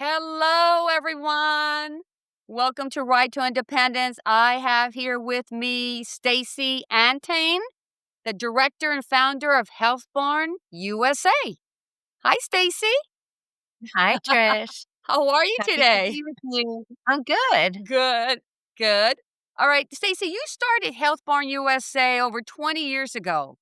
Hello, everyone. Welcome to Right to Independence. I have here with me Stacy Antain, the director and founder of Health Barn USA. Hi, Stacy. Hi, Trish. How are you Happy to today? be with you. I'm good. Good, good. All right, Stacy, you started Health Barn USA over 20 years ago.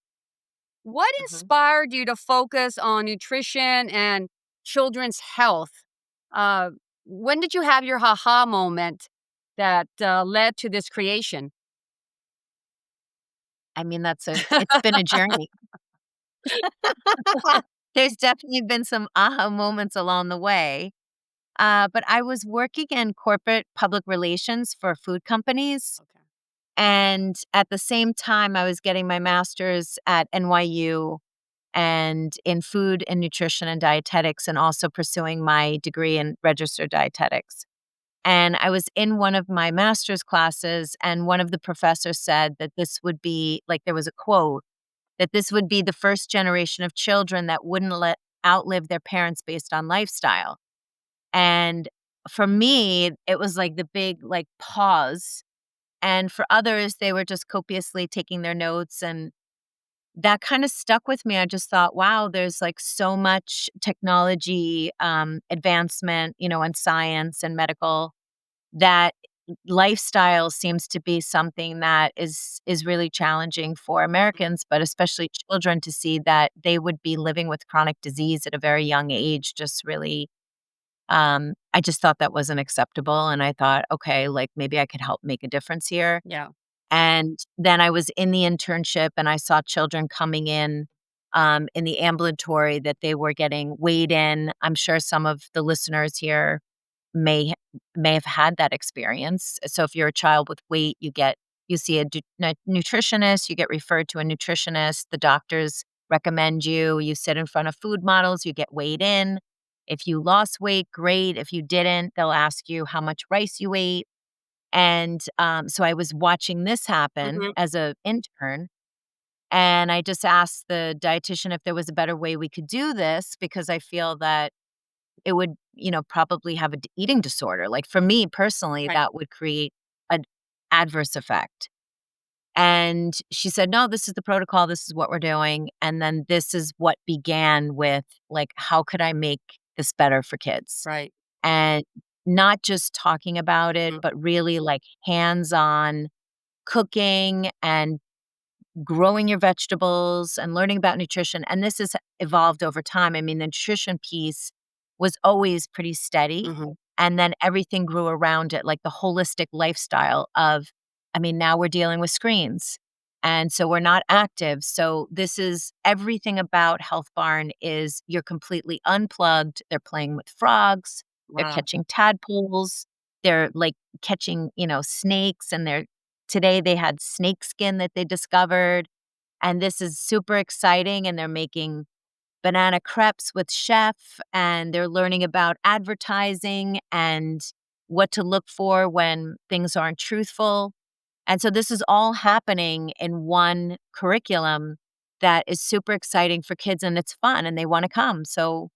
What Mhm. inspired you to focus on nutrition and children's health? Uh, when did you have your haha moment that led to this creation? I mean, it's been a journey. There's definitely been some aha moments along the way. But I was working in corporate public relations for food companies. Okay. And at the same time, I was getting my master's at NYU and in food and nutrition and dietetics, and also pursuing my degree in registered dietetics. And I was in one of my master's classes, and one of the professors said that this would be like, there was a quote that this would be the first generation of children that wouldn't let outlive their parents based on lifestyle. And for me, it was like the big like pause. And for others, they were just copiously taking their notes. And that kind of stuck with me. I just thought, wow, there's like so much technology advancement, and science and medical, that lifestyle seems to be something that is really challenging for Americans, but especially children, to see that they would be living with chronic disease at a very young age. Just really, I just thought that wasn't acceptable, and I thought, okay, like maybe I could help make a difference here. Yeah. And then I was in the internship, and I saw children coming in the ambulatory, that they were getting weighed in. I'm sure some of the listeners here may may have had that experience. So if you're a child with weight, you see a nutritionist, you get referred to a nutritionist, the doctors recommend you sit in front of food models, you get weighed in. If you lost weight, great. If you didn't, they'll ask you how much rice you ate. And so I was watching this happen Hmm. as a intern, and I just asked the dietitian if there was a better way we could do this, because I feel that it would, probably have a eating disorder. Like, for me personally, Right. that would create an adverse effect. And she said, "No, this is the protocol. This is what we're doing." And then this is what began with, like, how could I make this better for kids? Right. And not just talking about it, Mhm. but really like hands-on cooking and growing your vegetables and learning about nutrition. And this has evolved over time. I mean, the nutrition piece was always pretty steady. Mhm. And then everything grew around it, like the holistic lifestyle of, I mean, now we're dealing with screens. And so we're not active. So this is everything about Health Barn is you're completely unplugged. They're playing with frogs. They're Wow. catching tadpoles. They're like catching, snakes, and today they had snake skin that they discovered, and this is super exciting, and they're making banana crepes with chef, and they're learning about advertising and what to look for when things aren't truthful. And so this is all happening in one curriculum that is super exciting for kids, and it's fun, and they wanna come. So,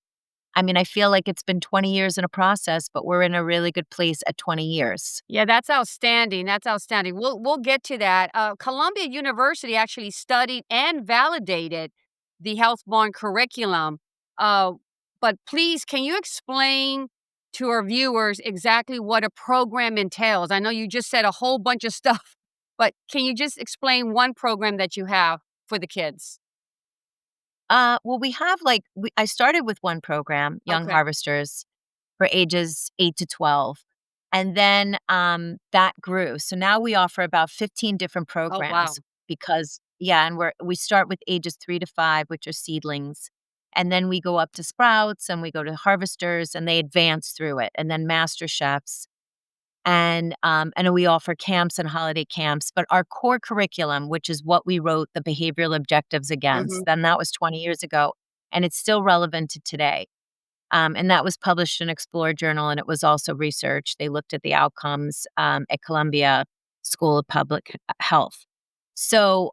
I mean, I feel like it's been 20 years in a process, but we're in a really good place at 20 years. Yeah, that's outstanding. That's outstanding. We'll get to that. Columbia University actually studied and validated the Healthborn curriculum. Uh, but please, can you explain to our viewers exactly what a program entails? I know you just said a whole bunch of stuff, but can you just explain one program that you have for the kids? Well, we have I started with one program, Young Okay. Harvesters, for ages 8 to 12. And then that grew. So now we offer about 15 different Oh, wow. programs, because, yeah, and we start with ages 3 to 5, which are seedlings. And then we go up to sprouts, and we go to harvesters, and they advance through it, and then master chefs. And we offer camps and holiday camps, but our core curriculum, which is what we wrote the behavioral objectives against, Hmm. then that was 20 years ago, and it's still relevant to today. And that was published in Explore Journal, and it was also research. They looked at the outcomes at Columbia School of Public Health. So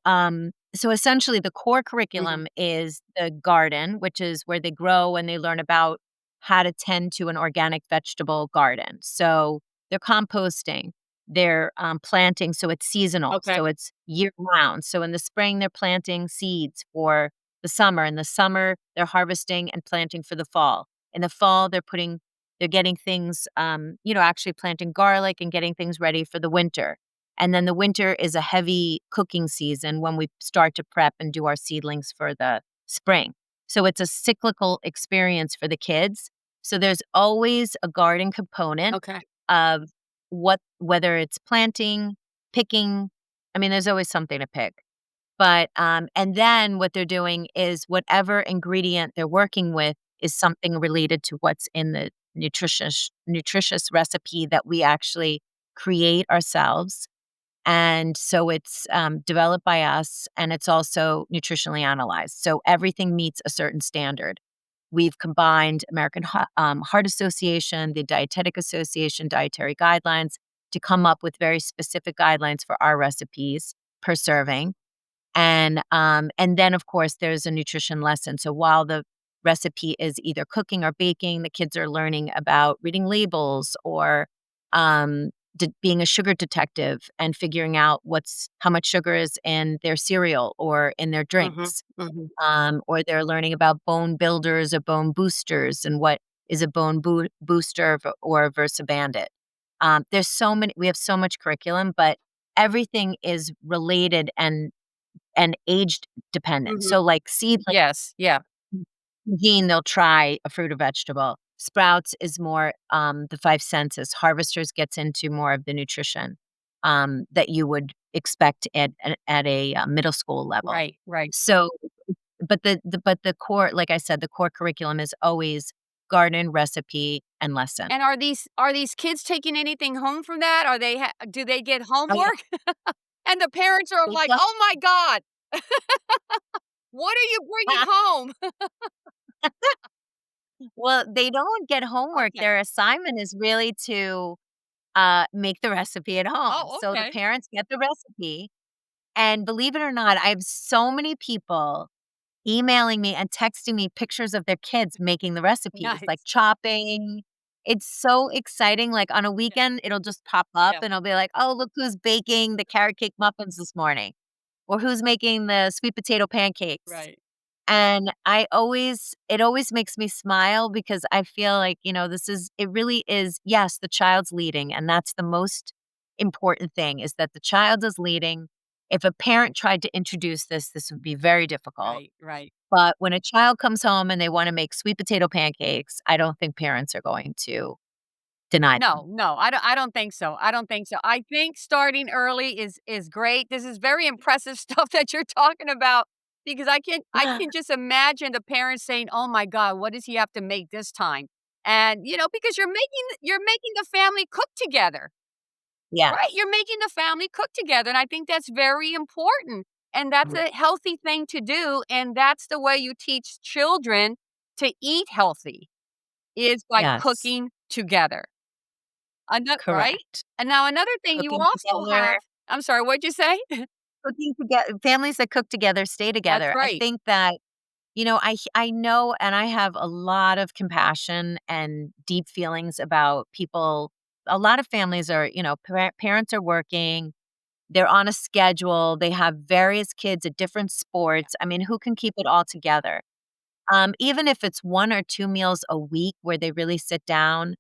essentially, the core Hmm. curriculum is the garden, which is where they grow and they learn about how to tend to an organic vegetable garden. So they're composting, they're planting, so it's seasonal, Okay. so it's year round. So in the spring, they're planting seeds for the summer. In the summer, they're harvesting and planting for the fall. In the fall, they're getting things, actually planting garlic and getting things ready for the winter. And then the winter is a heavy cooking season when we start to prep and do our seedlings for the spring. So it's a cyclical experience for the kids. So there's always a garden component Okay. of whether it's planting, picking. I mean, there's always something to pick. But and then what they're doing is whatever ingredient they're working with is something related to what's in the nutritious recipe that we actually create ourselves. And so it's developed by us, and it's also nutritionally analyzed. So everything meets a certain standard. We've combined American Heart Association, the Dietetic Association dietary guidelines to come up with very specific guidelines for our recipes per serving. And then, of course, there's a nutrition lesson. So while the recipe is either cooking or baking, the kids are learning about reading labels or being a sugar detective and figuring out how much sugar is in their cereal or in their Mhm, drinks. mhm. Or they're learning about bone builders or bone boosters and what is a booster versus a bandit. We have so much curriculum, but everything is related and age dependent. Mhm. So, like seedling, Yes, yeah. they'll try a fruit or vegetable. Sprouts is more the five senses. Harvesters gets into more of the nutrition that you would expect at a middle school level. Right, right. So, but the core, like I said, the core curriculum is always garden recipe and lesson. And are these kids taking anything home from that? Are they do they get Oh yeah, homework? And the parents are they like, don't. "Oh my god, what are you bringing home?" Well, they don't get homework. Okay. Their assignment is really to make the recipe at home. Oh, So the okay. parents get the recipe, and believe it or not, I have so many people emailing me and texting me pictures of their kids making the recipes, like Nice. chopping. It's so exciting. Like on a Yeah, weekend, it'll just pop up yeah. and I'll be like, "Oh, look who's baking the carrot cake muffins this morning," or "Who's making the sweet potato pancakes." Right. And it always makes me smile because I feel like, it really is, yes, the child's leading. And that's the most important thing is that the child is leading. If a parent tried to introduce this would be very difficult. Right, right. But when a child comes home and they want to make sweet potato pancakes, I don't think parents are going to deny them. No, no, I don't think so, I don't think so. I think starting early is great. This is very impressive stuff that you're talking about because I can just imagine the parents saying, "Oh my god, what does he have to make this time?" And, because you're making the family cook together, right? Yes. You're making the family cook together, and I think that's very important, and that's Mm. a healthy thing to do, and that's the way you teach children to eat healthy, is by Yes. cooking together. Right? Correct. And now another thing you Cooking also together. have. I'm sorry, what'd you say? Cooking together. Families that cook together stay That's together. I right. think that I know, and I have a lot of compassion and deep feelings about people. A lot of families are, parents are working, they're on a schedule, they have various kids at different Yeah, sports. I mean, who can keep it all together? Even if it's 1 or 2 meals a week where they really sit down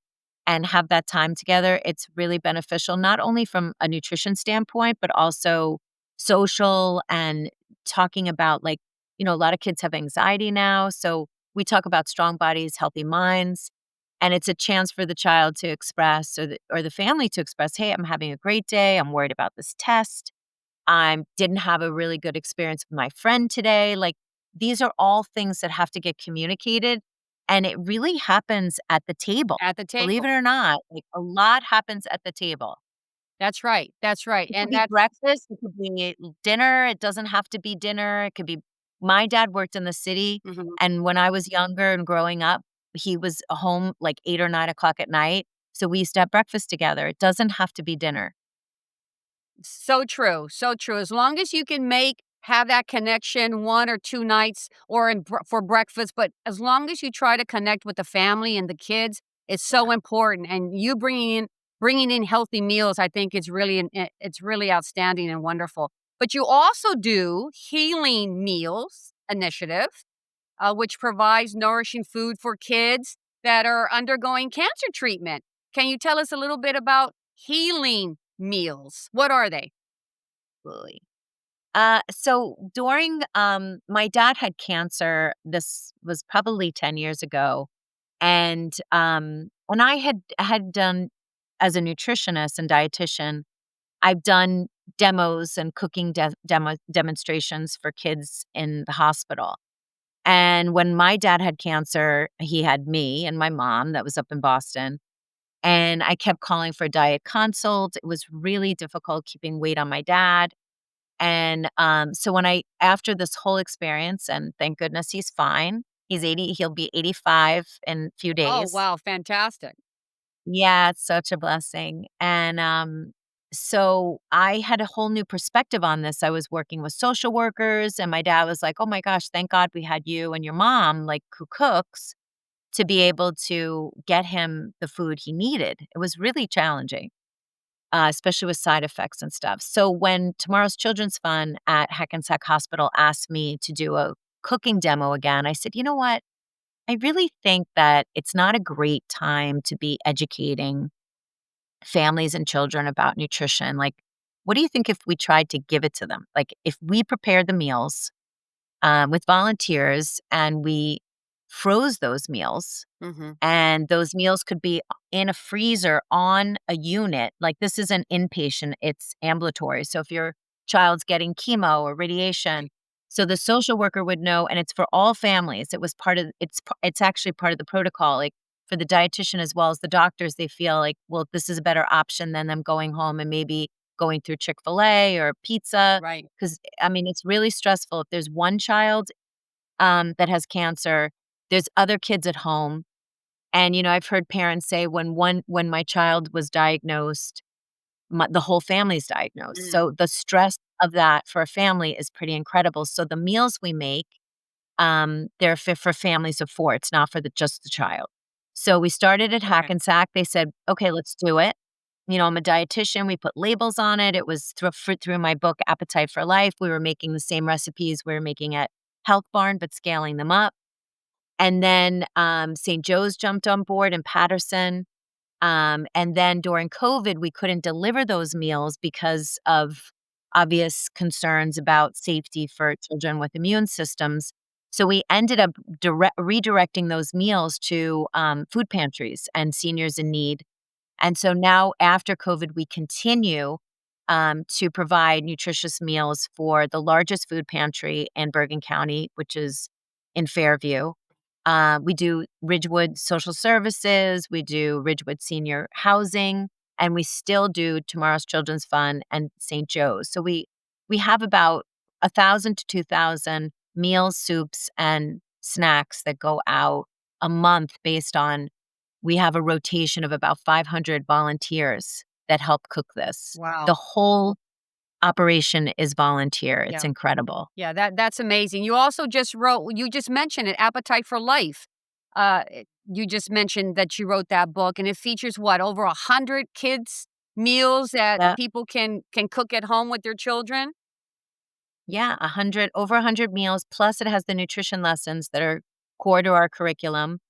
and have that time together, it's really beneficial, not only from a nutrition standpoint, but also social and talking about, like, a lot of kids have anxiety now, so we talk about strong bodies, healthy minds, and it's a chance for the child to express or the family to express, "Hey, I'm having a great day, I'm worried about this test." I didn't have a really good experience with my friend today. Like, these are all things that have to get communicated, and it really happens at the table. at the Believe it table. or not, like, a lot happens at the table. That's right, It could and be that's breakfast, it could be dinner, it doesn't have to be dinner, it could be my dad worked in the city, mhm. and when I was younger and growing up, he was home, like, 8 or 9 o'clock at night, so we used to have breakfast together. It doesn't have to be dinner. So true, so true. As long as you can make have that connection 1 or 2 nights or for breakfast, but as long as you try to connect with the family and the kids, it's so important, and you bringing in healthy meals, I think it's really outstanding and wonderful. But you also do Healing Meals Initiative, which provides nourishing food for kids that are undergoing cancer treatment. Can you tell us a little bit about Healing Meals? What are they? Absolutely. So during my dad had cancer. This was probably 10 years ago. And I had done, as a nutritionist and dietitian, I've done demos and cooking demonstrations for kids in the hospital. And when my dad had cancer, he had me and my mom that was up in Boston. And I kept calling for a diet consult. It was really difficult keeping weight on my dad. So after this whole experience, and thank goodness he's fine. He's 80, he'll be 85 in a few Oh, days. wow, fantastic. Yeah, it's such a blessing. So I had a whole new perspective on this. I was working with social workers, and my dad was like, "Oh my gosh, thank God we had you and your mom, like, who cooks, to be able to get him the food he needed." It was really challenging, especially with side effects and stuff. So when Tomorrow's Children's Fund at Hackensack Hospital asked me to do a cooking demo again, I said, "You know what? I really think that it's not a great time to be educating families and children about nutrition. Like, what do you think if we tried to give it to them? Like, if we prepared the meals with volunteers and we froze those meals, Mhm. and those meals could be in a freezer on a unit. Like, this is an inpatient, it's ambulatory. So if your child's getting chemo or radiation, so the social worker would know, and it's for all families. It was part of it's actually part of the protocol. Like, for the dietitian as well as the doctors, they feel like, well, this is a better option than them going home and maybe going through Chick-fil-A or pizza. Right. Because I mean, it's really stressful. If there's one child that has cancer, there's other kids at home. And, I've heard parents say, when my child was diagnosed, the whole family's diagnosed. Mm. So the stress of that for a family is pretty incredible. So the meals we make, they're fit for families of 4. It's not for just the child. So we started at Okay. Hackensack. They said, "Okay, let's do it." I'm a dietitian. We put labels on it. It was through my book, Appetite for Life. We were making the same recipes we were making at Health Barn, but scaling them up. And then St. Joe's jumped on board in Patterson. And then during COVID, we couldn't deliver those meals because of obvious concerns about safety for children with immune systems. So we ended up redirecting those meals to food pantries and seniors in need. And so now, after COVID, we continue to provide nutritious meals for the largest food pantry in Bergen County, which is in Fairview. We do Ridgewood Social Services, we do Ridgewood Senior Housing, and we still do Tomorrow's Children's Fund and St. Joe's. So we have about 1,000 to 2,000 meals, soups, and snacks that go out a month. Based on We have a rotation of about 500 volunteers that help cook this. Wow. The whole operation is volunteer. It's Yeah. incredible. Yeah, that's amazing. You just mentioned it, Appetite for Life. You just mentioned that you wrote that book, and it features what, over 100 kids meals that Yeah. people can cook at home with their children? Yeah, 100 over 100 meals, plus it has the nutrition lessons that are core to our curriculum,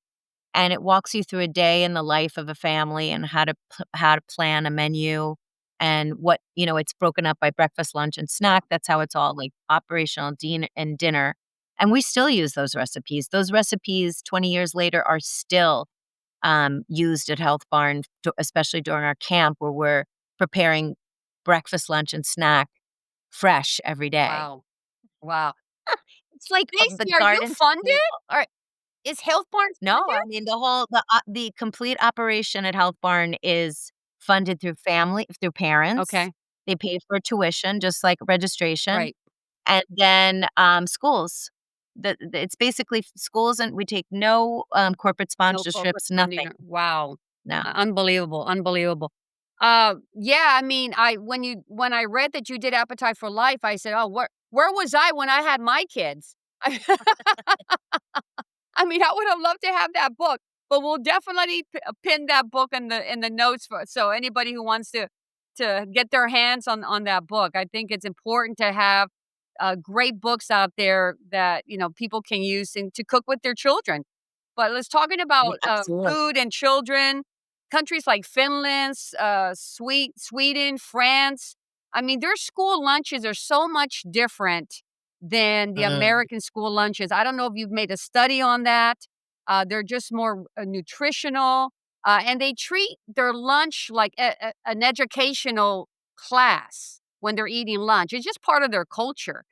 and it walks you through a day in the life of a family and how to plan a menu, and it's broken up by breakfast, lunch, and snack. That's how it's all, like, operational, dinner, and we still use those recipes. Those recipes 20 years later are still used at Health Barn, especially during our camp, where we're preparing breakfast, lunch, and snack fresh every day. Wow. Wow. It's like, the Stacy, are you garden to funded? table. Or is Health Barn No, funded? I mean, the complete operation at Health Barn is funded through parents. Okay, They pay for tuition, just like registration, right. and then, schools. It's basically schools, and we take no, corporate No corporate sponsorships, funding. nothing. Wow. No. Unbelievable, unbelievable. Yeah, I mean, I when I read that you did Appetite for Life, I said, "Oh, what Where was I when I had my kids? I I mean, I would have loved to have that book, but we'll definitely pin that book in the notes for so anybody who wants to get their hands on that book. I think it's important to have great books out there that people can use and to cook with their children. But let's talking Yeah, about absolutely. food and children. Countries like Finland, Sweden, France. I mean, their school lunches are so much different than the Mm. American school lunches. I don't know if you've made a study on that. They're just more nutritional, and they treat their lunch like an educational class when they're eating lunch. It's just part of their culture.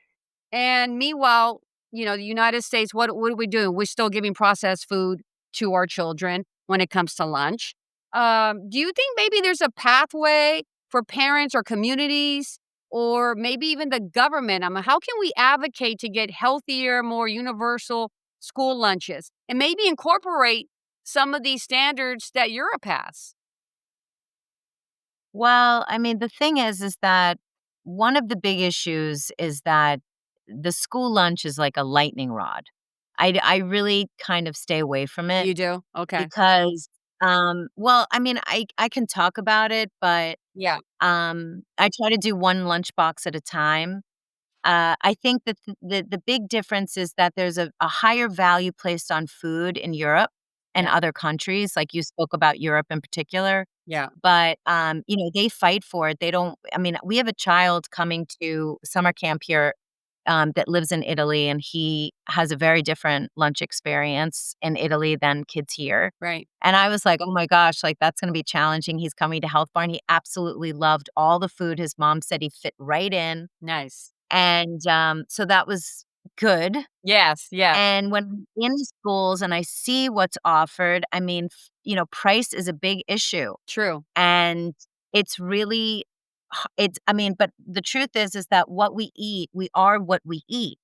And meanwhile, the United States, what are we doing? We're still giving processed food to our children when it comes to lunch. Do you think maybe there's a pathway for parents or communities or maybe even the government? I mean, how can we advocate to get healthier, more universal school lunches and maybe incorporate some of these standards that Europe has? Well, I mean, the thing is that one of the big issues is that the school lunch is like a lightning rod. I really kind of stay away from it You do? Okay. because, well, I mean, I can talk about it, but Yeah. I try to do one lunchbox at a time. I think that the big difference is that there's a higher value placed on food in Europe and Yeah. other countries, like you spoke about Europe in particular. Yeah. But, they fight for it. They don't I mean, we have a child coming to summer camp here, that lives in Italy, and he has a very different lunch experience in Italy than kids here. Right. And I was like, "Oh my gosh, like, that's gonna be challenging." He's coming to Health Barn. He absolutely loved all the food. His mom said he fit right in, Nice. and, so that was good. Yes. Yeah. And when I'm in the schools and I see what's offered, I mean, price is a big issue. True. And it's really it's I mean, but the truth is that what we eat, we are what we eat.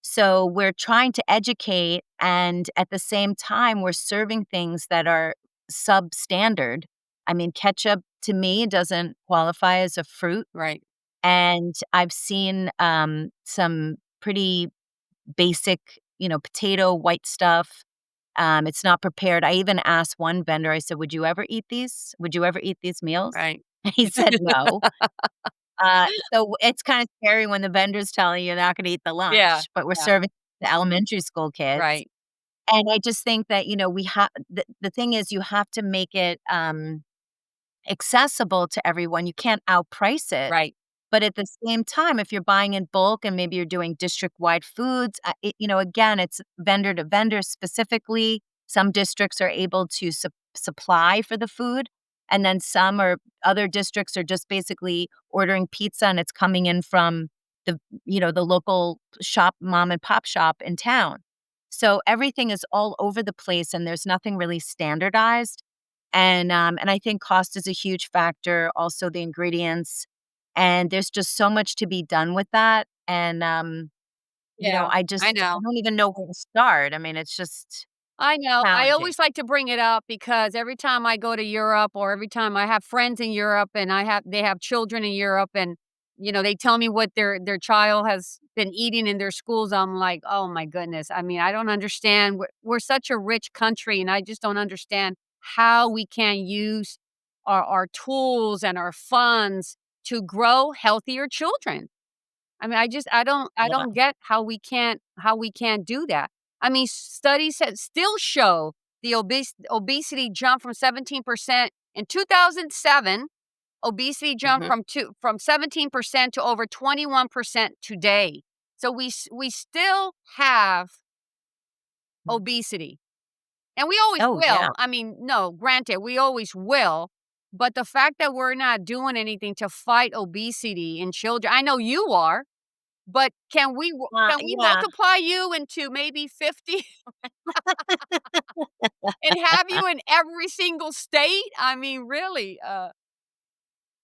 So we're trying to educate, and at the same time, we're serving things that are substandard. I mean, ketchup to me doesn't qualify as a fruit, Right. and I've seen, some pretty basic, potato, white stuff. It's not prepared. I even asked one vendor, I said, "Would you ever eat these? Would you ever eat these meals?" Right. And he said, "No." So it's kinda scary when the vendor's telling you you're not gonna eat the Yeah. lunch, but we're Yeah. serving the elementary school kids. Right. And I just think that, we have the thing is you have to make it, accessible to everyone. You can't outprice it. Right. But at the same time, if you're buying in bulk and maybe you're doing district-wide foods, again, it's vendor to vendor specifically. Some districts are able to supply for the food, and then some or other districts are just basically ordering pizza, and it's coming in from the local shop, mom and pop shop in town. So everything is all over the place, and there's nothing really standardized. And I think cost is a huge factor, also the ingredients, and there's just so much to be done with that, and, Yeah. I I know. don't even know where to start. I mean, it's just I know. I challenging. always like to bring it up because every time I go to Europe or every time I have friends in Europe and they have children in Europe and they tell me what their child has been eating in their schools, I'm like, "Oh my goodness." I mean, I don't understand. We're such a rich country and I just don't understand how we can use our tools and our funds to grow healthier children. I mean, Yeah. I don't get how we can't do that. I mean, studies that still show the obesity jumped from 17% in 2007. Obesity jumped Mhm. from 17% to over 21% today. So we still have Mm. obesity, and we always Oh, yeah. will. I mean, no, granted, we always will. But the fact that we're not doing anything to fight obesity in children, I know you are. But can we Yeah. multiply you into maybe 50 and have you in every single state? I mean, really,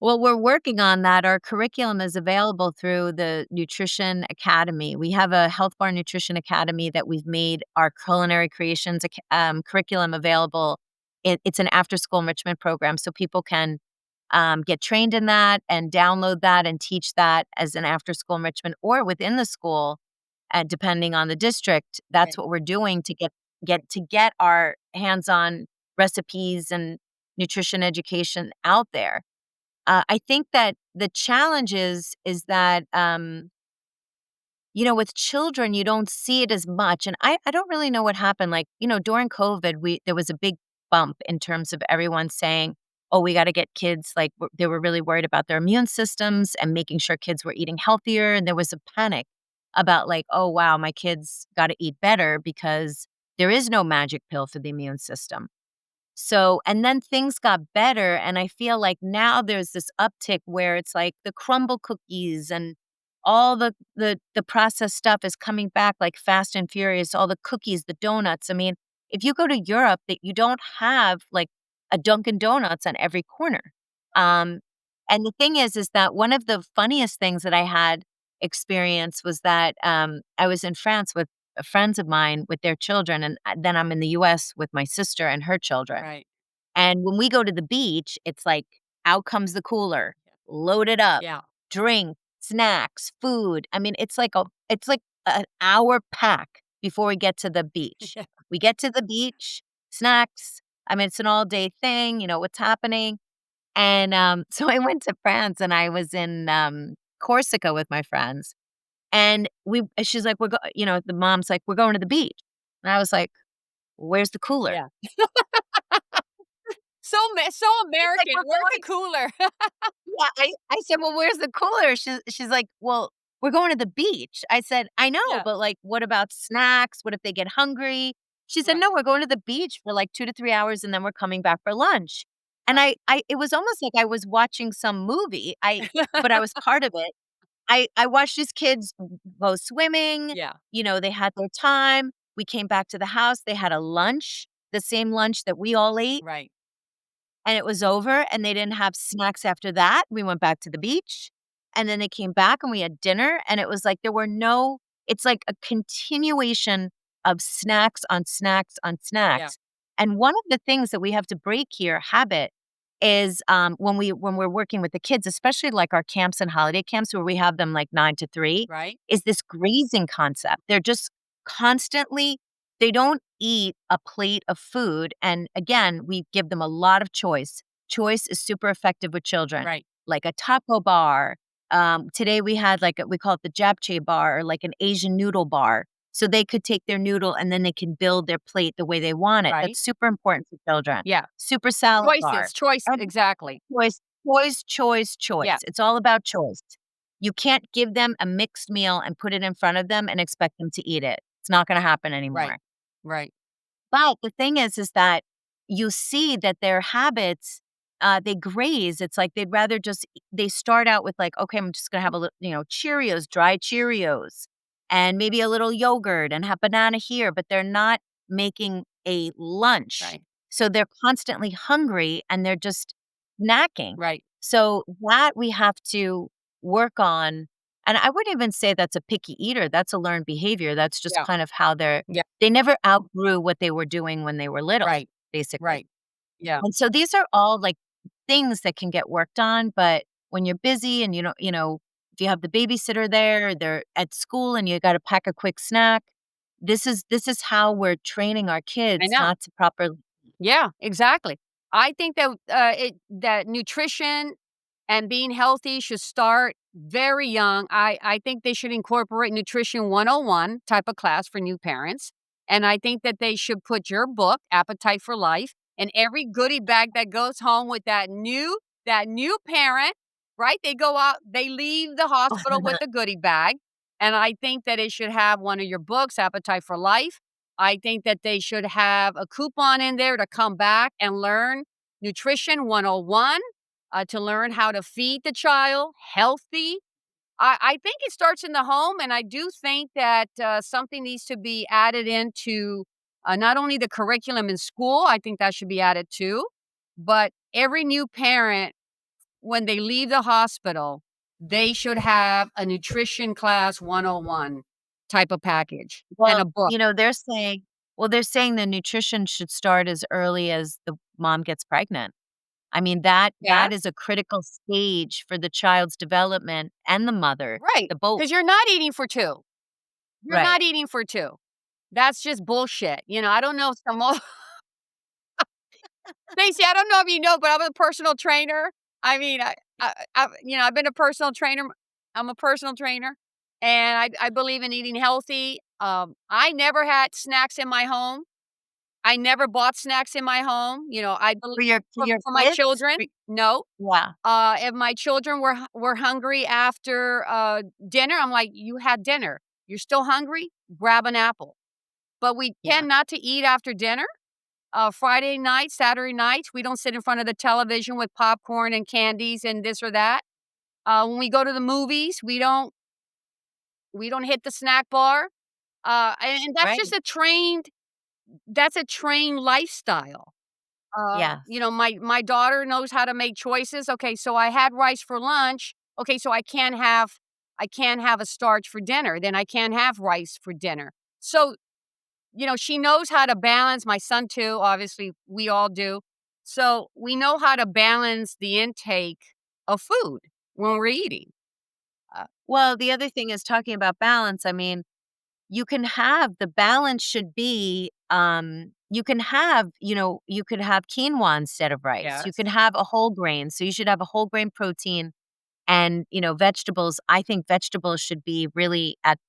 Well, we're working on that. Our curriculum is available through the Nutrition Academy. We have a Health Bar Nutrition Academy that we've made our culinary creations curriculum available. It's an after-school enrichment program, so people can get trained in that and download that and teach that as an after school enrichment or within the school, depending on the district. That's Right. what we're doing to get our hands-on recipes and nutrition education out there. I think that the challenge is that with children, you don't see it as much. And I don't really know what happened. Like, during COVID, there was a big bump in terms of everyone saying, oh, we got to get kids, like, they were really worried about their immune systems and making sure kids were eating healthier. And there was a panic about, like, oh, wow, my kids got to eat better because there is no magic pill for the immune system. So, and then things got better, and I feel like now there's this uptick where it's like the crumble cookies and all the processed stuff is coming back like fast and furious, all the cookies, the donuts. I mean, if you go to Europe, that you don't have like a Dunkin' Donuts on every corner. Um, and the thing is that one of the funniest things that I had experienced was that I was in France with friends of mine with their children, and then I'm in the US with my sister and her children. Right. And when we go to the beach, it's like out comes the cooler, loaded up, Yeah. drink, snacks, food. I mean, it's like an hour pack before we get to the beach. Yeah. We get to the beach, snacks. I mean, it's an all day thing, what's happening. And so I went to France and I was in Corsica with my friends. And she's like, the mom's like, we're going to the beach. And I was like, where's the cooler? Yeah. So She's like, American. we're Where's the going. cooler? Yeah, I said, "Well, where's the cooler?" She's like, "Well, we're going to the beach." I said, "I know, Yeah. but, like, what about snacks? What if they get hungry?" She said, Right. "No, we're going to the beach for, like, 2 to 3 hours, and then we're coming back for lunch." And Right. I it was almost like I was watching some movie, but I was part of it. I watched these kids go swimming, Yeah. they had their time. We came back to the house, they had a lunch, the same lunch that we all ate, Right. and it was over, and they didn't have snacks after that. We went back to the beach, and then they came back, and we had dinner, and it was like there were no it's like a continuation of snacks on snacks on Yeah. snacks, and one of the things that we have to break here, habit, is, when we're working with the kids, especially, like, our camps and holiday camps where we have them, like, 9 to 3, Right. is this grazing concept. They're just constantly they don't eat a plate of food, and again, we give them a lot of choice. Choice is super effective with children, Right. like a taco bar. Today we had we call it the japchae bar or like an Asian noodle bar. So they could take their noodle and then they can build their plate the way they want it. Right. That's super important for children. Yeah. Super salad bar. Choice, And exactly. choice. Yeah. It's all about choice. You can't give them a mixed meal and put it in front of them and expect them to eat it. It's not going to happen Right. anymore. Right. But the thing is that you see that their habits, they graze. It's like they'd rather they start out with like, okay, I'm just gonna have a little, Cheerios, dry Cheerios, and maybe a little yogurt and have banana here, but they're not making a lunch. Right. So they're constantly hungry and they're just snacking. Right. So that we have to work on. And I wouldn't even say that's a picky eater. That's a learned behavior. That's just Yeah. kind of how Yeah. they never outgrew what they were doing when they were little, Right. basically. Right. Yeah. And so these are all, like, things that can get worked on, but when you're busy and if you have the babysitter there, they're at school and you gotta pack a quick snack, this is how we're training our I kids know. not to properly. Yeah, exactly. I think that that nutrition and being healthy should start very young. I think they should incorporate nutrition 101 type of class for new parents. And I think that they should put your book, Appetite for Life, in every goodie bag that goes home with that new parent, right? They go out, they leave the hospital with the goodie bag. And I think that it should have one of your books, Appetite for Life. I think that they should have a coupon in there to come back and learn Nutrition 101, to learn how to feed the child healthy. I think it starts in the home, and I do think that something needs to be added into not only the curriculum in school, I think that should be added too, but every new parent, when they leave the hospital, they should have a nutrition class 101 type of package and a Well, book. they're saying the nutrition should start as early as the mom gets pregnant. I mean, that is Yes. a critical stage for the child's development and the mother, Right. the both. Because 'cause you're not eating for 2. You're Right. not eating for 2. That's just bullshit. I don't know if some more Stacey, I don't know if you know, but I'm a personal trainer. I mean, I've been a personal trainer. I'm a personal trainer, and I believe in eating healthy. I never had snacks in my home. I never bought snacks in my home. I believe For your for my kids? children. No. Yeah, If my children were hungry after dinner, I'm like, you had dinner. You're still hungry? Grab an apple. But we yeah, tend not to eat after dinner. Friday nights, Saturday nights, we don't sit in front of the television with popcorn and candies and this or that. When we go to the movies, we don't hit the snack bar. And that's just right. a trained lifestyle. Yes. My daughter knows how to make choices. Okay, so I had rice for lunch. Okay, so I can't have a starch for dinner. Then I can't have rice for dinner. So she knows how to balance. My son too, obviously, we all do. So we know how to balance the intake of food when we're eating. Uh, Well, the other thing is talking about balance, I mean, the balance should be, you could have quinoa instead of rice. You yes. could have a whole grain, so you should have a whole grain protein and, vegetables. I think vegetables should be really at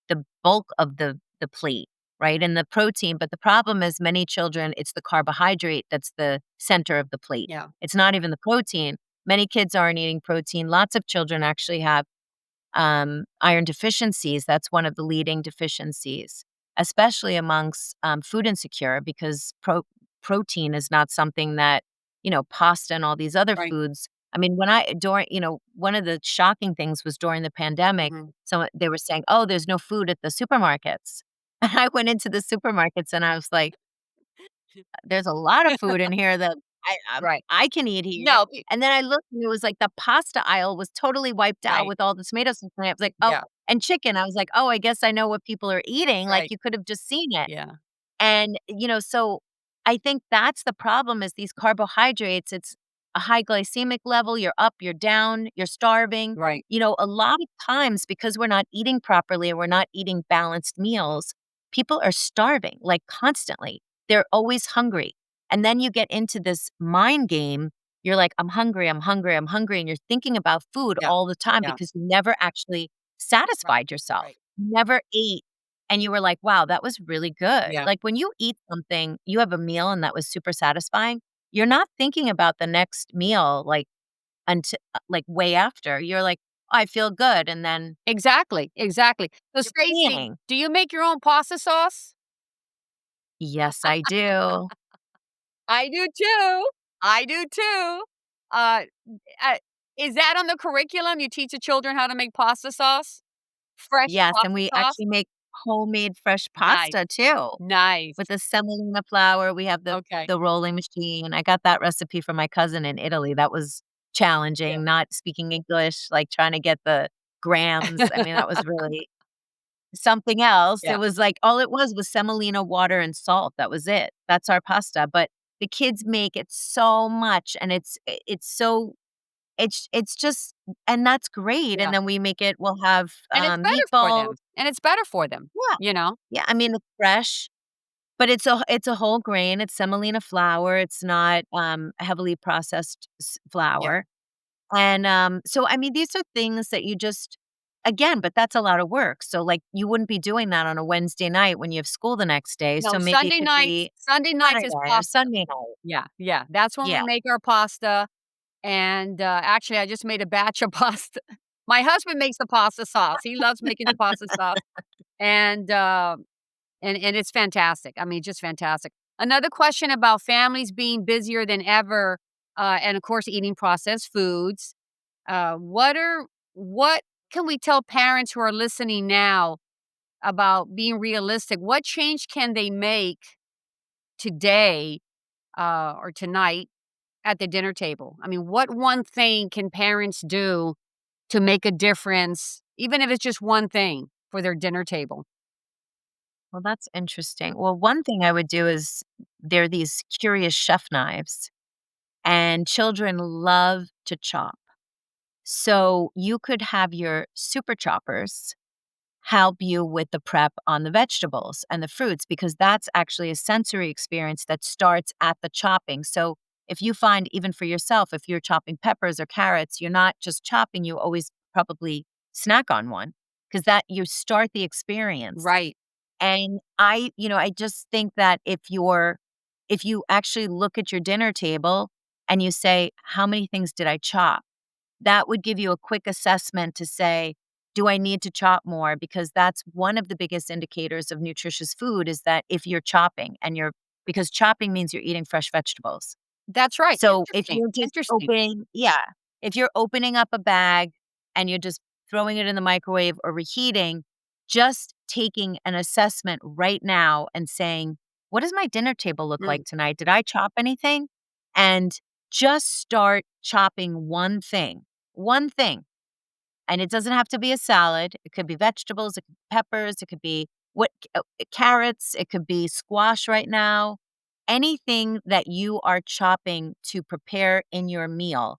the bulk of the plate, right? And the protein, but the problem is many children, it's the carbohydrate that's the center of the plate. Yeah. It's not even the protein. Many kids aren't eating protein. Lots of children actually have iron deficiencies. That's one of the leading deficiencies, especially amongst food insecure, because protein is not something that, pasta and all these other Right. foods. I mean, one of the shocking things was during the pandemic, Mhm. so they were saying, oh, there's no food at the supermarkets. And I went into the supermarkets and I was like, there's a lot of food in here that Right. I can eat here. No. And then I looked and it was like the pasta aisle was totally wiped out Right. with all the tomato sauce, and I was like, "Oh," Yeah. and chicken. I was like, "Oh, I guess I know what people are eating." Like, Right. you could have just seen it. Yeah. And, so I think that's the problem is these carbohydrates, it's a high glycemic level, you're up, you're down, you're starving. Right. A lot of times because we're not eating properly and we're not eating balanced meals, people are starving, like, constantly. They're always hungry. And then you get into this mind game. You're like, "I'm hungry, I'm hungry, I'm hungry," and you're thinking about food Yeah. all the time Yeah. because you never actually Right. satisfied yourself. Right. Never ate and you were like, "Wow, that was really good." Yeah. Like, when you eat something, you have a meal and that was super satisfying, you're not thinking about the next meal, like, like, way after. You're like, "Oh, I feel good," and then Exactly. Exactly. So, you're Stacy, peeing. do you make your own pasta sauce? Yes, I do. I do too. I do too. Uh, uh, is that on the curriculum? You teach the children how to make pasta sauce? Fresh Yes, and pasta we sauce? actually make homemade fresh Nice. pasta too Nice. with the semolina flour. We have the Okay. the rolling machine. I got that recipe from my cousin in Italy. That was Yeah. challenging, not speaking English, like, trying to get the grams. I mean, that was really something else. Yeah. It was like all it was semolina, water, and salt. That was it. That's our pasta, but the kids make it so much, and it's so it's just and that's great, and Yeah. then we'll have, And it's better for meatballs. them. And it's better for them, Yeah. you know? Yeah, I mean, it's fresh, but it's a whole grain, it's semolina flour, it's not, heavily processed Yeah. flour, and, so, I mean, these are things that you just again, but that's a lot of work, so, like, you wouldn't be doing that on a Wednesday night when you have school the next day, No, so maybe it Sunday could nights be Sunday nights Saturday is or pasta. Sunday night. Yeah, yeah. That's when we Yeah. make our pasta, and, actually, I just made a batch of pasta. My husband makes the pasta sauce. He loves making the pasta sauce, and, and it's fantastic. I mean, just fantastic. Another question about families being busier than ever, and, of course, eating processed foods. What can we tell parents who are listening now about being realistic? What change can they make today, or tonight at the dinner table? I mean, what one thing can parents do to make a difference, even if it's just one thing for their dinner table? Well, that's interesting. Well, one thing I would do is there are these curious chef knives. and children love to chop. So you could have your super choppers help you with the prep on the vegetables and the fruits because that's actually a sensory experience that starts at the chopping. So if you find, even for yourself, if you're chopping peppers or carrots, you're not just chopping, you always probably snack on one because that you start the experience. Right. And I just think that if you actually look at your dinner table and you say, how many things did I chop? That would give you a quick assessment to say, do I need to chop more? Because that's one of the biggest indicators of nutritious food is that if you're chopping because chopping means you're eating fresh vegetables. That's right. So if Interesting, you're just interesting. if you're opening up a bag and you're just throwing it in the microwave or reheating, just taking an assessment right now and saying, what does my dinner table look Mm, like tonight? Did I chop anything? And just start chopping one thing. And it doesn't have to be a salad. It could be vegetables, it could be peppers, it could be carrots, it could be squash right now. Anything that you are chopping to prepare in your meal,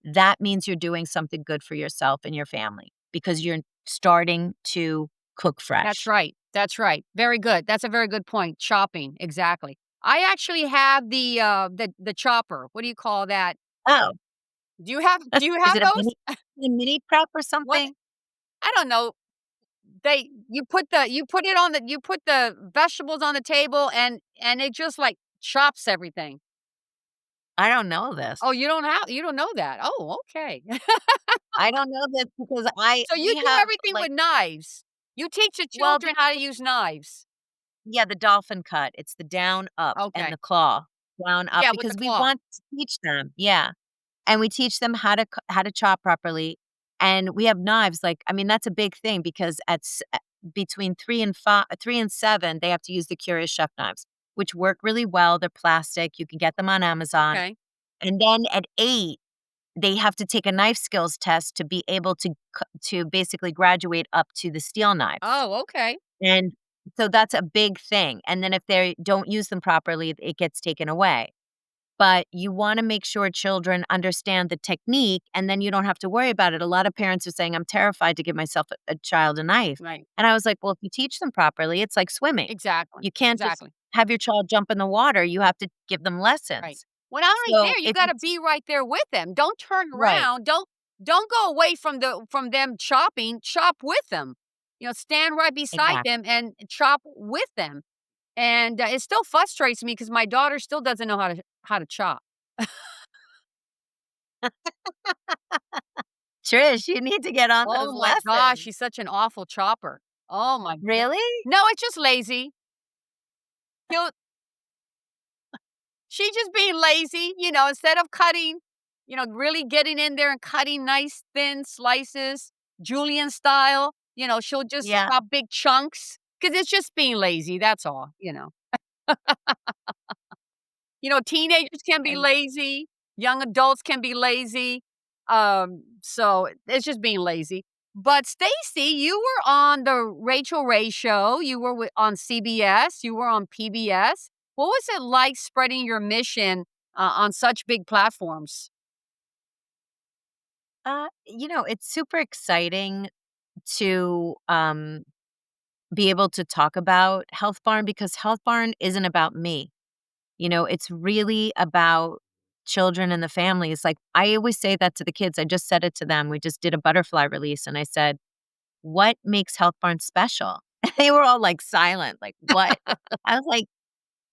that means you're doing something good for yourself and your family because you're starting to cook that's fresh. right, that's right. Very good. That's a very good point, chopping, exactly. I actually have the chopper. What do you call that? Oh, Do you have is it those? a mini prep or What? something? I don't know. You put the vegetables on the table and it just, like, chops everything. I don't know Oh, this. you don't know that. Oh, okay. I don't know this because So you we do have everything like, with knives. You teach the well, children how to use knives. yeah, the dolphin cut. It's the down up and Okay. the claw down up Yeah, with the because we claw. want to teach them. Yeah. And we teach them how to chop properly. And we have knives like I mean that's a big thing because between 3 and 7 they have to use the Curious Chef knives, which work really well. They're plastic. You can get them on Amazon. Okay. And then at 8 they have to take a knife skills test to be able to basically graduate up to the steel knives. Oh, okay. And so that's a big thing, and then if they don't use them properly, it gets taken away. But you wanna make sure children understand the technique, and then you don't have to worry about it. A lot of parents are saying, "I'm terrified to give myself a child a knife." Right. And I was like, "Well, if you teach them properly, it's like swimming. Exactly. You can't just Exactly. have your child jump in the water, you have to give them Right. lessons." When not only So there, you if you gotta be right there with them. Don't turn right, around. Don't go away from them chopping. Chop with them. Stand right beside exactly. them and chop with them. And, it still frustrates me because my daughter still doesn't know how to chop. Trish, you need to get on those Oh my gosh, lessons. she's such an awful chopper. Oh my god. Really? No, it's just lazy. He'll She's just being lazy, instead of cutting, really getting in there and cutting nice thin slices, julienne style, she'll just Yeah, chop big chunks because it's just being lazy, that's all. Teenagers can be and lazy, young adults can be lazy, so it's just being lazy. But Stacy, you were on the Rachel Ray Show, you were on CBS, you were on PBS. What was it like spreading your mission, on such big platforms? it's super exciting to, be able to talk about Health Barn because Health Barn isn't about me. It's really about children and the families. Like, I always say that to the kids. I just said it to them. We just did a butterfly release, and I said, "What makes Health Barn special?" They were all, like, silent, like, "What?" I was like,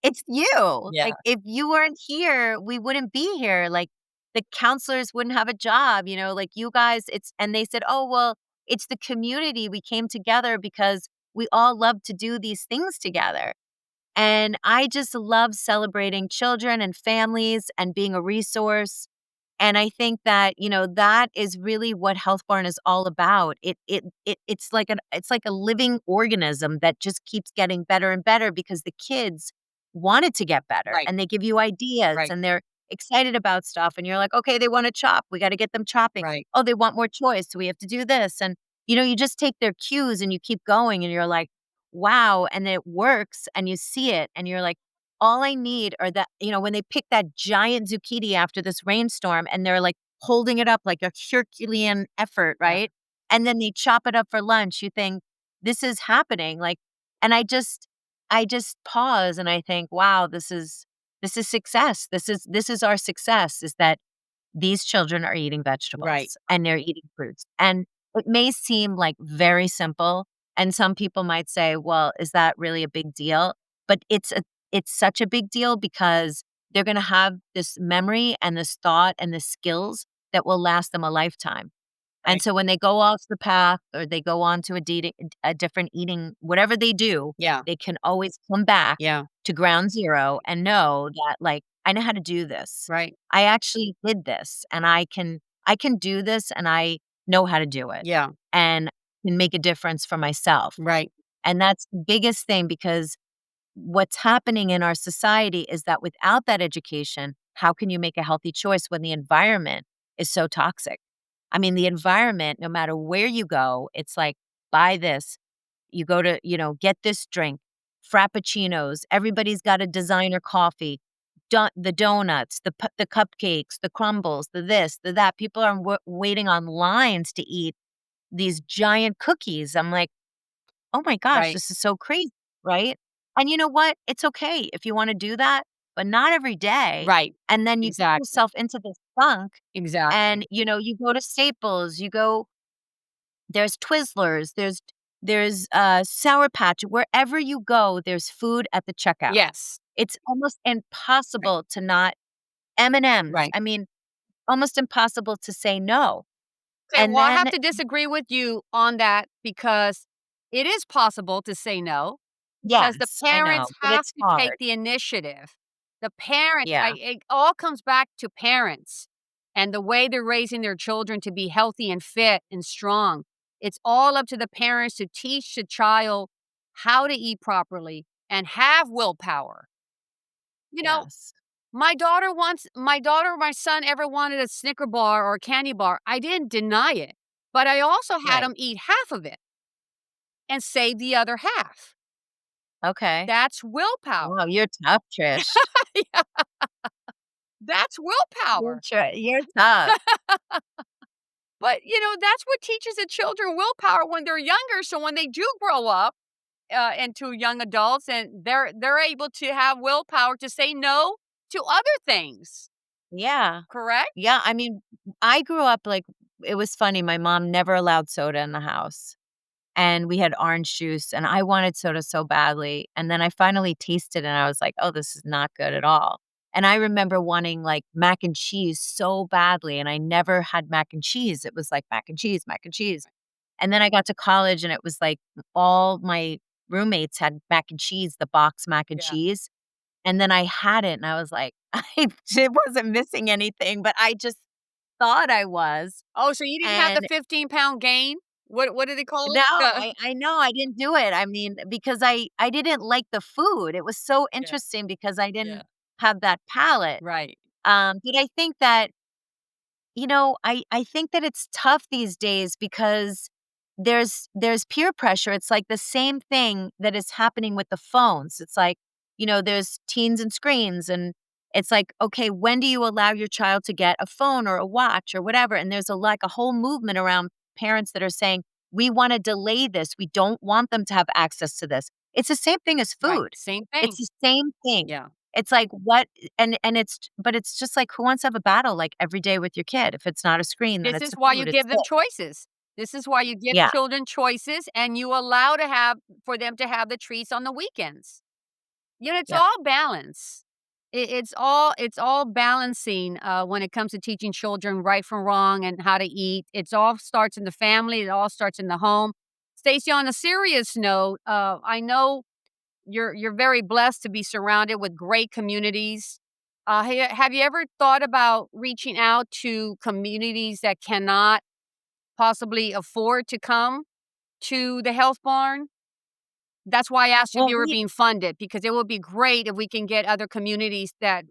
"It's you. Yeah. Like, if you weren't here, we wouldn't be here. Like, the counselors wouldn't have a job, like, you guys it's" and they said, "Oh, well, it's the community. We came together because we all love to do these things together." And I just love celebrating children and families and being a resource. And I think that, that is really what Health Barn is all about. It's like a living organism that just keeps getting better and better because the kids want it to get better Right, and they give you ideas right, and they're excited about stuff and you're like, "Okay, they want to chop. We got to get them chopping. right. Oh, they want more choice, so we have to do this." And you just take their cues and you keep going and you're like, "Wow," and it works and you see it and you're like, all I need are that, when they pick that giant zucchini after this rainstorm and they're like holding it up like a Herculean effort, Yeah. right? And then they chop it up for lunch. You think this is happening. Like, and I just pause and I think, wow, this is success. This is our success, is that these children are eating Right. vegetables and they're eating fruits. And it may seem like very simple. And some people might say, well, is that really a big deal? But it's such a big deal because they're going to have this memory and this thought and the skills that will last them a lifetime. And Right. so when they go off the path or they go on to a different eating, whatever they do, Yeah. they can always come back Yeah. to ground zero and know that, like, I know how to do this. Right. I actually did this and I can do this and I know how to do it Yeah. and can make a difference for myself. Right. And that's the biggest thing because what's happening in our society is that without that education, how can you make a healthy choice when the environment is so toxic? I mean, the environment, no matter where you go, it's like, buy this. You go to, get this drink, frappuccinos. Everybody's got a designer coffee, the donuts, the cupcakes, the crumbles, the this, the that. People are waiting on lines to eat these giant cookies. I'm like, oh my gosh, Right. this is so crazy, right? And you know what? It's okay if you wanna do that, but not every day. Right. And then you get Exactly. yourself into this funk Exactly. and, you go to Staples, there's Twizzlers, there's Sour Patch. Wherever you go, there's food at the checkout. Yes. It's almost Right. impossible to not M&Ms. Right. I mean, almost impossible to say no. Okay, And well, I have then to disagree with you on that because it is possible to say no because the yes, I know, parents but have it's to take hard. the initiative. The parents, Yeah, it all comes back to parents and the way they're raising their children to be healthy and fit and strong. It's all up to the parents to teach the child how to eat properly and have willpower. You know, yes. my son ever wanted a Snicker bar or a candy bar. I didn't deny it, but I also had Right. him eat half of it and save the other half. Okay. That's willpower. Wow, you're tough, Trish. Yeah, that's willpower. You're tough. But, that's what teaches the children willpower when they're younger, so when they do grow up, into young adults and they're able to have willpower to say no to other things, Yeah. correct? Yeah, I mean, I grew up like it was funny, my mom never allowed soda in the house, and we had orange juice, and I wanted soda so badly, and then I finally tasted it, and I was like, "Oh, this is not good at all." And I remember wanting, like, mac and cheese so badly, and I never had mac and cheese. It was like mac and cheese, mac and cheese. And then I got to college, and it was like all my roommates had mac and cheese, the box mac and Yeah. cheese, and then I had it, and I was like, I wasn't missing anything, but I just thought I was, Oh, so you didn't have the and 15-pound gain? What do they call no, it? The I know I didn't do it. I mean, because I didn't like the food. It was so Yeah, interesting because I yeah. didn't have that palate. Right. But I think that I think that it's tough these days because there's peer pressure. It's like the same thing that is happening with the phones. It's like, there's teens and screens and it's like, okay, when do you allow your child to get a phone or a watch or whatever? And there's a whole movement around parents that are saying, we want to delay this. We don't want them to have access to this. It's the same thing as Right. food. Same It's thing. the same thing. Yeah. It's like what and it's but it's just like who wants to have a battle, like, every day with your kid? If it's not a screen, then This it's is the why you food, it's give them this. choices. This is why you give Yeah, children choices and you allow to have for them to have the treats on the weekends. It's yeah, all balance. It's all balancing, when it comes to teaching children right from wrong and how to eat. It's all starts in the family, it all starts in the home. Stacey, on a serious note, I know you're very blessed to be surrounded with great communities. Have you ever thought about reaching out to communities that cannot possibly afford to come to the health barn? That's why I asked you if well, you were we being funded, because it would be great if we can get other communities that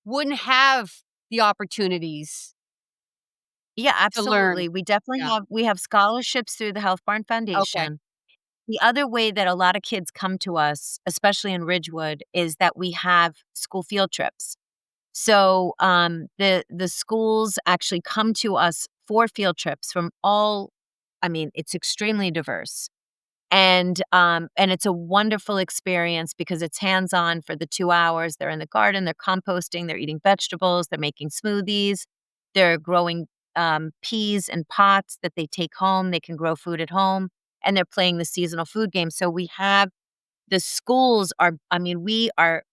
wouldn't have the opportunities yeah, to learn. absolutely, we definitely Yeah. have we have scholarships through the Health Barn Okay. Foundation, The other way that a lot of kids come to us, especially in Ridgewood, is that we have school field trips. So, the schools actually come to us for field trips from all I mean, it's extremely diverse. And it's a wonderful experience because it's hands-on for the 2 hours. They're in the garden, they're composting, they're eating vegetables, they're making smoothies, they're growing, peas in pots that they take home, they can grow food at home, and they're playing the seasonal food game. So we have the schools are I mean, we are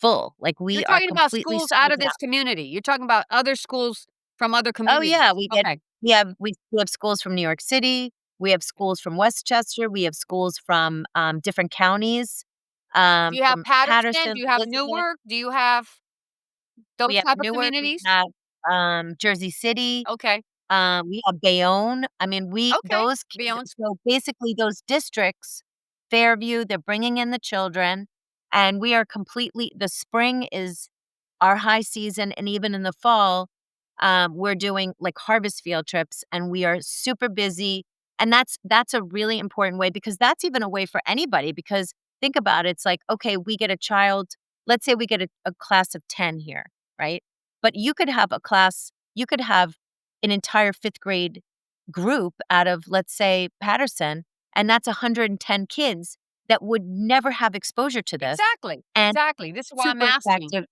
full, like, You're we are talking about completely schools out sold of this out. community. You're talking about other schools from other Oh, communities. yeah, Okay. we have schools from New York City, we have schools from Westchester, we have schools from, different counties, Do you have from Patterson? Patterson, Do you have Elizabeth, Newark? Do you have those we have type of Newark, we communities? have, Jersey City, Okay. we have Bayonne. I mean, we Okay. those k Beyond so basically those districts, Fairview, they're bringing in the children, and we are completely the spring is our high season, and even in the fall, we're doing, like, harvest field trips, and we are super busy, and that's a really important way because that's even a way for anybody because think about it, it's like, okay, we get a child let's say we get a class of 10 here, right? But you could have an entire 5th grade group out of, let's say, Patterson, and that's 110 kids that would never have exposure to this, exactly. and Exactly. This is why I'm super asking. effective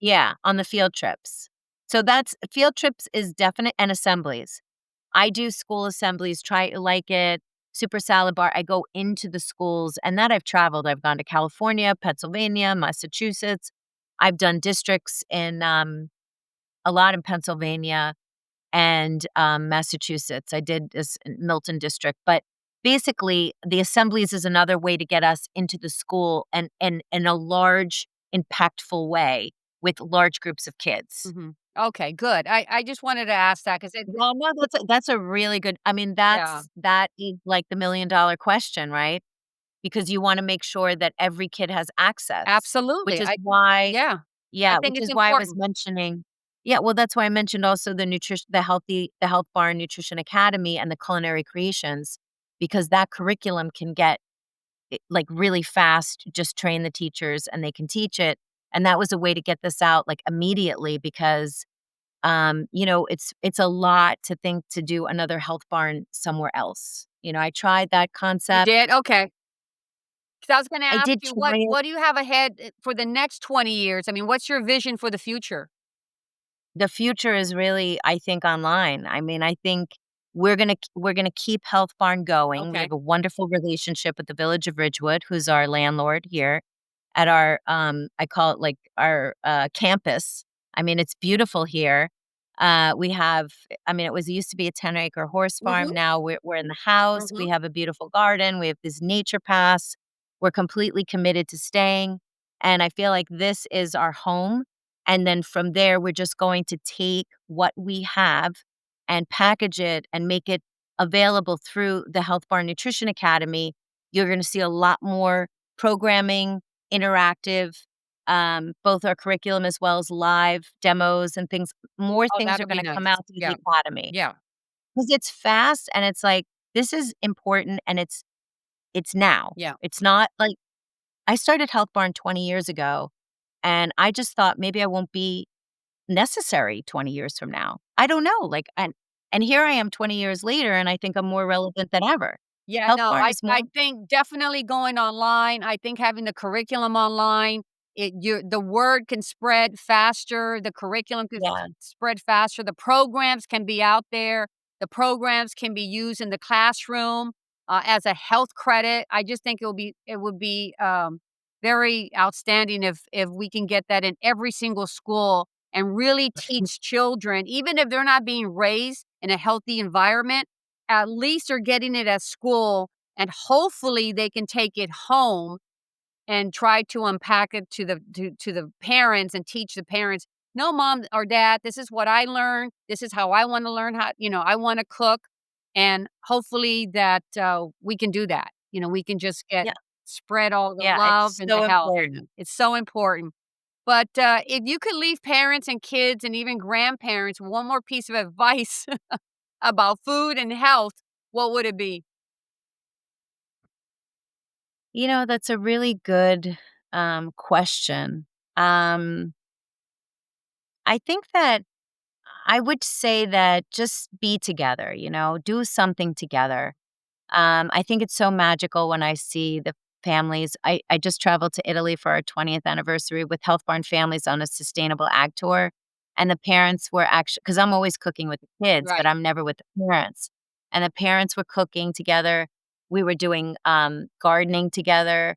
yeah, on the field trips. So that's field trips is definite and assemblies. I do school assemblies, try it like it, super salad bar. I go into the schools and that I've traveled. I've gone to California, Pennsylvania, Massachusetts. I've done districts in a lot in Pennsylvania and Massachusetts. I did this in Milton district, but basically the assemblies is another way to get us into the school and in a large, impactful way with large groups of kids. Mhm. Okay, good. I just wanted to ask that because it Well, no, that's a really good I mean, yeah. that is like the $1,000,000 question, right? Because you wanna make sure that every kid has access, which Absolutely. is I why yeah. I yeah, think which it's is why I was important. mentioning yeah, well, that's why I mentioned also the Health Bar and Nutrition Academy and the Culinary Creations, because that curriculum can get, like, really fast, just train the teachers and they can teach it, and that was a way to get this out, like, immediately because, it's a lot to think to do another health barn somewhere else. I tried that You concept. did? Okay. 'Cause I was gonna I ask did you try it. what do you have ahead, for the next 20 years? I mean, what's your vision for the future? The future is really, I think, online. I mean, I think we're gonna keep Health Barn going. We have Okay. a wonderful relationship with the Village of Ridgewood, who's our landlord here at our, I call it like our, campus. I mean, it's beautiful here. We have I mean, it used to be a 10-acre horse farm. Mhm, Now we're in the house. We mhm. have a beautiful garden. We have this nature pass. We're completely committed to staying, and I feel like this is our home, and then from there, we're just going to take what we have and package it and make it available through the Health Bar Nutrition Academy. You're gonna see a lot more programming, interactive, both our curriculum as well as live demos and things more Oh, things are that'll be gonna come nice. out through Yeah, the academy yeah, because it's fast and it's like, this is important and it's now. yeah. It's not like I started Health Barn 20 years ago, and I just thought maybe I won't be necessary 20 years from now. I don't know, like, and here I am 20 years later, and I think I'm more relevant than ever. Yeah, Health no, Barn I is more I think definitely going online, I think having the curriculum online, the word can spread faster, the curriculum can yeah, spread faster, the programs can be out there, the programs can be used in the classroom, as a health credit. I just think it would be, very outstanding if we can get that in every single school and really teach children, even if they're not being raised in a healthy environment, at least they're getting it at school, and hopefully they can take it home and try to unpack it to the parents and teach the parents, "No, mom or dad, this is what I learned. This is how I wanna learn how I wanna cook." And hopefully that, we can do that. We can just yeah, spread all the yeah, love it's and the so health. important. It's so important. But, if you could leave parents and kids and even grandparents one more piece of advice about food and health, what would it be? That's a really good question. Um, I think that I would say that just be together, do something together. I think it's so magical when I see the families. I just traveled to Italy for our 20th anniversary with Health Barn Families on a sustainable ag tour. And the parents were actually, because I'm always cooking with the kids, but Right. I'm never with the parents. And the parents were cooking together. We were doing gardening together.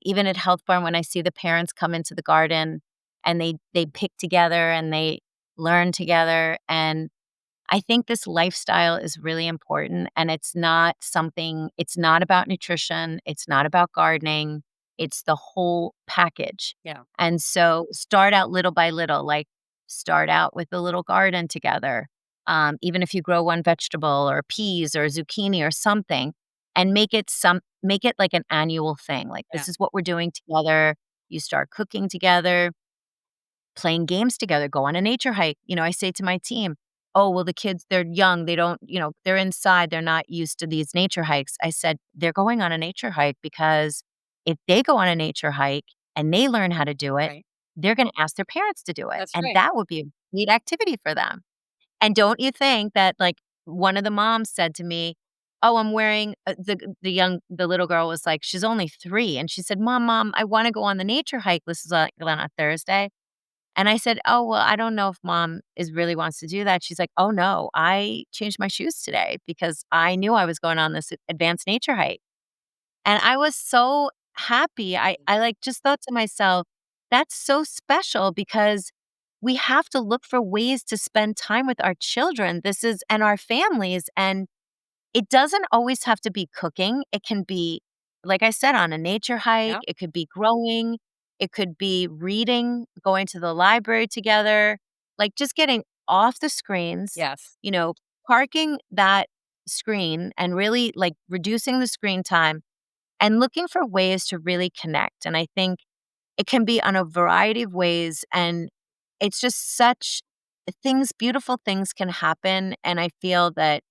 Even at Health Barn, when I see the parents come into the garden and they pick together and they learn together. And I think this lifestyle is really important, and it's not about nutrition, it's not about gardening, it's the whole package. Yeah. And so start out little by little, like start out with a little garden together. Even if you grow one vegetable or peas or zucchini or something, and make it like an annual thing. Like Yeah. this is what we're doing together. You start cooking together, playing games together, go on a nature hike. I say to my team, "Oh, well, the kids, they're young. They don't, they're inside. They're not used to these nature hikes." I said, "They're going on a nature hike because if they go on a nature hike and they learn how to do it, Right. they're going to ask their parents to do it. That's And right. that would be a neat activity for them." And don't you think that, like, one of the moms said to me, "Oh, I'm wearing," the little girl was like, she's only 3. And she said, Mom, I want to go on the nature hike. This is on a Thursday. And I said, "Oh, well, I don't know if mom is really wants to do that." She's like, "Oh, no, I changed my shoes today because I knew I was going on this advanced nature hike." And I was so happy. I like just thought to myself, that's so special because we have to look for ways to spend time with our children. And our families. And it doesn't always have to be cooking. It can be, like I said, on a nature hike. Yeah. It could be growing. It could be reading, going to the library together, like just getting off the screens, Yes. you know, parking that screen and really like reducing the screen time and looking for ways to really connect. And I think it can be on a variety of ways. And it's just beautiful things can happen. And I feel that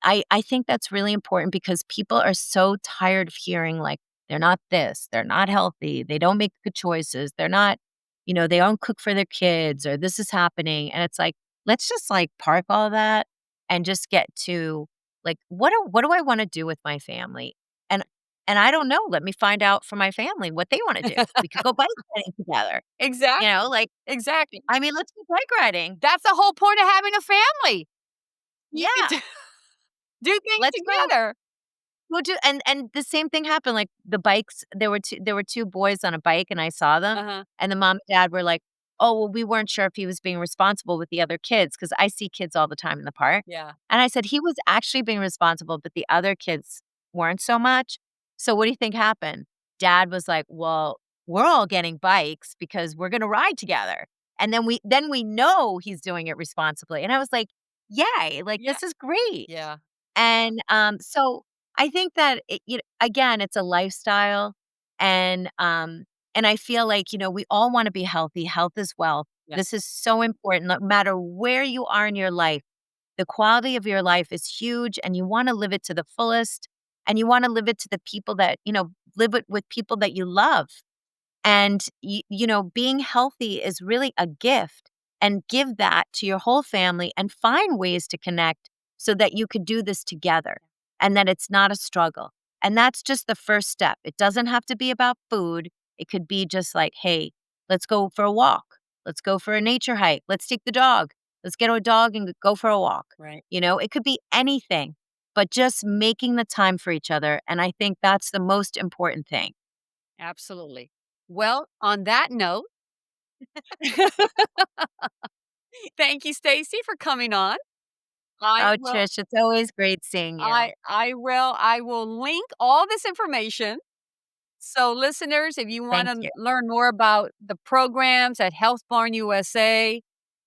I think that's really important because people are so tired of hearing like they're not this, they're not healthy, they don't make good choices, they're not, they don't cook for their kids or this is happening. And it's like, let's just like park all that and just get to like what do I want to do with my family? And and I don't know, let me find out from my family what they want to do. We could go bike riding together. Exactly. Like Exactly. I mean, let's go bike riding. That's the whole point of having a family. You get Yeah. to do things Let's go. together. Well, and the same thing happened, like, the bikes there were 2 boys on a bike, and I saw them, Uh-huh. and the mom and dad were like, "Oh, well, we weren't sure if he was being responsible with the other kids because I see kids all the time in the park." Yeah. And I said, "He was actually being responsible, but the other kids weren't so much." So what do you think happened? Dad was like, "Well, we're all getting bikes because we're gonna ride together, and then we know he's doing it responsibly." And I was like, "Yay, like, Yeah. this is great." Yeah. And, so I think that again, it's a lifestyle and I feel like, we all wanna be healthy. Health is wealth. Yeah. This is so important no matter where you are in your life. The quality of your life is huge, and you wanna live it to the fullest, and you wanna live it to the people that live it with people that you love. And being healthy is really a gift, and give that to your whole family and find ways to connect so that you could do this together and that it's not a struggle. And that's just the first step. It doesn't have to be about food. It could be just like, hey, let's go for a walk. Let's go for a nature hike. Let's take the dog. Let's get a dog and go for a walk. Right. It could be anything, but just making the time for each other. And I think that's the most important thing. Absolutely. Well, on that note, thank you, Stacy, for coming on. I Oh, will Trish, it's always great seeing you. I will link all this information. So listeners, if you Thank wanna you. learn more about the programs at Health Barn USA,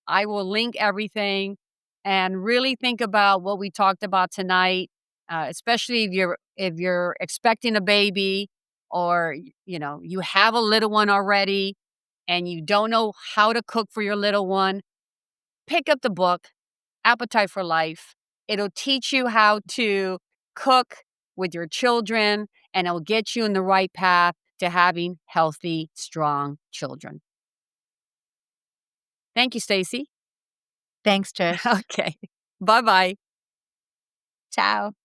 I will link everything and really think about what we talked about tonight, especially if you're expecting a baby or you have a little one already and you don't know how to cook for your little one. Pick up the book, Appetite for Life. It'll teach you how to cook with your children. and it'll get you in the right path to having healthy, strong children. Thank you, Stacy. Thanks, Trish. Okay. Bye-bye. Ciao.